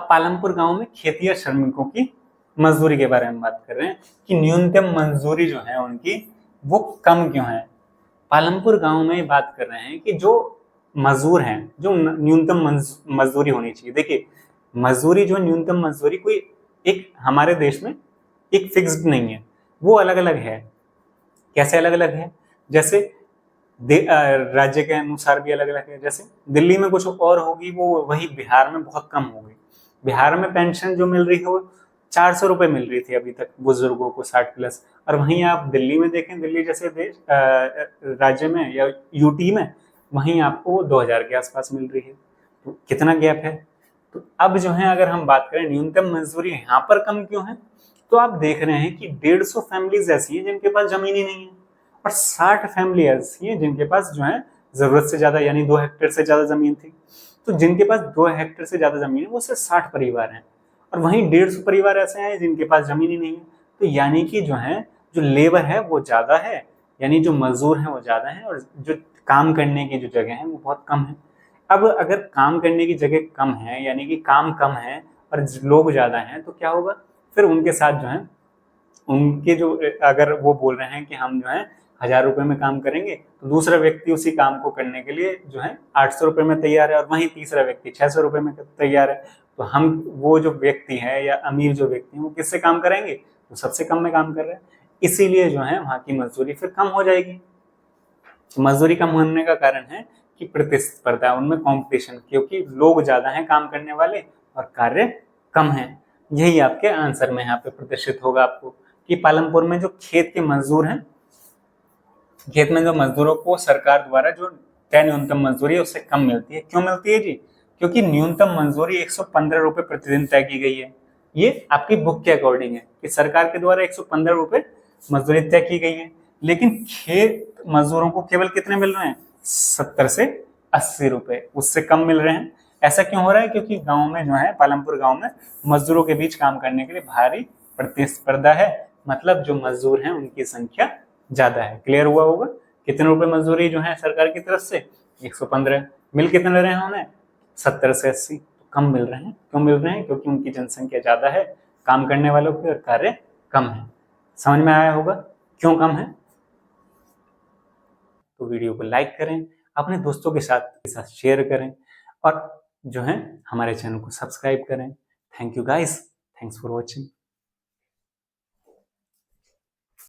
अब पालमपुर गांव में खेती श्रमिकों की मजदूरी के बारे में बात कर रहे हैं कि न्यूनतम मजदूरी जो है उनकी वो कम क्यों है। पालमपुर गांव में बात कर रहे हैं कि जो मजदूर हैं, जो न्यूनतम मजदूरी होनी चाहिए। देखिए, मजदूरी जो न्यूनतम मजदूरी कोई एक हमारे देश में एक फिक्स्ड नहीं है, वो अलग अलग है। कैसे अलग अलग है? जैसे राज्य के अनुसार भी अलग अलग है। जैसे दिल्ली में कुछ और होगी, वो वही बिहार में बहुत कम होगी। बिहार में पेंशन जो मिल रही है वो 400 रुपए मिल रही थी अभी तक बुजुर्गों को 60+, और वहीं आप दिल्ली में देखें, दिल्ली जैसे देश राज्य में या यूटी में, वहीं आपको 2000 के आसपास मिल रही है। तो कितना गैप है। तो अब जो है अगर हम बात करें न्यूनतम मजदूरी यहाँ पर कम क्यों है, तो आप देख रहे हैं कि 150 फैमिलीज ऐसी हैं जिनके पास जमीन ही नहीं है, और 60 फैमिली ऐसी हैं जिनके पास जो है जरूरत से ज्यादा, यानी 2 हेक्टेयर से ज्यादा जमीन थी। तो जिनके पास 2 हेक्टेयर से ज्यादा जमीन है वो सिर्फ 60 परिवार हैं, और वहीं 150 परिवार ऐसे हैं जिनके पास जमीन ही नहीं है। तो यानी कि जो है जो लेबर है वो ज्यादा है, यानी जो मजदूर है वो ज्यादा है, और जो काम करने की जो जगह है वो बहुत कम है। अब अगर काम करने की जगह कम है, यानी कि काम कम है और लोग ज्यादा हैं, तो क्या होगा फिर उनके साथ जो है उनके जो, अगर वो बोल रहे हैं कि हम जो है 1000 रुपए में काम करेंगे, तो दूसरा व्यक्ति उसी काम को करने के लिए जो है 800 रुपए में तैयार है, और वहीं तीसरा व्यक्ति 600 रुपए में तैयार है। तो हम, वो जो व्यक्ति है या अमीर जो व्यक्ति है, वो किससे काम करेंगे? तो सबसे कम में काम कर रहे हैं। इसीलिए जो है वहां की मजदूरी फिर कम हो जाएगी। मजदूरी कम होने का कारण है कि प्रतिस्पर्धा, उनमें कंपटीशन, क्योंकि लोग ज्यादा हैं काम करने वाले और कार्य कम है। यही आपके आंसर में यहाँ पे प्रदर्शित होगा आपको कि पालमपुर में जो खेत के मजदूर हैं, खेत में जो मजदूरों को सरकार द्वारा जो तय न्यूनतम मजदूरी है उससे कम मिलती है। क्यों मिलती है जी? क्योंकि न्यूनतम मजदूरी 115 रुपए प्रतिदिन तय की गई है। ये आपकी बुक के अकॉर्डिंग है कि सरकार के द्वारा 115 रुपए मजदूरी तय की गई है, लेकिन खेत मजदूरों को केवल कितने मिल रहे हैं? 70 से 80 रुपए, उससे कम मिल रहे हैं। ऐसा क्यों हो रहा है? क्योंकि गांव में जो है, पालमपुर गांव में मजदूरों के बीच काम करने के लिए भारी प्रतिस्पर्धा है, मतलब जो मजदूर हैं उनकी संख्या ज्यादा है। क्लियर हुआ होगा? कितने रुपए मजदूरी जो है सरकार की तरफ से? 115। मिल कितने रहे हैं उन्हें? 70 से 80। तो कम मिल रहे हैं। क्यों मिल रहे हैं? क्योंकि उनकी जनसंख्या ज्यादा है काम करने वालों की, और कार्य कम है। समझ में आया होगा क्यों कम है? तो वीडियो को लाइक करें, अपने दोस्तों के साथ शेयर करें, और जो है हमारे चैनल को सब्सक्राइब करें। Thank you guys, thanks for watching.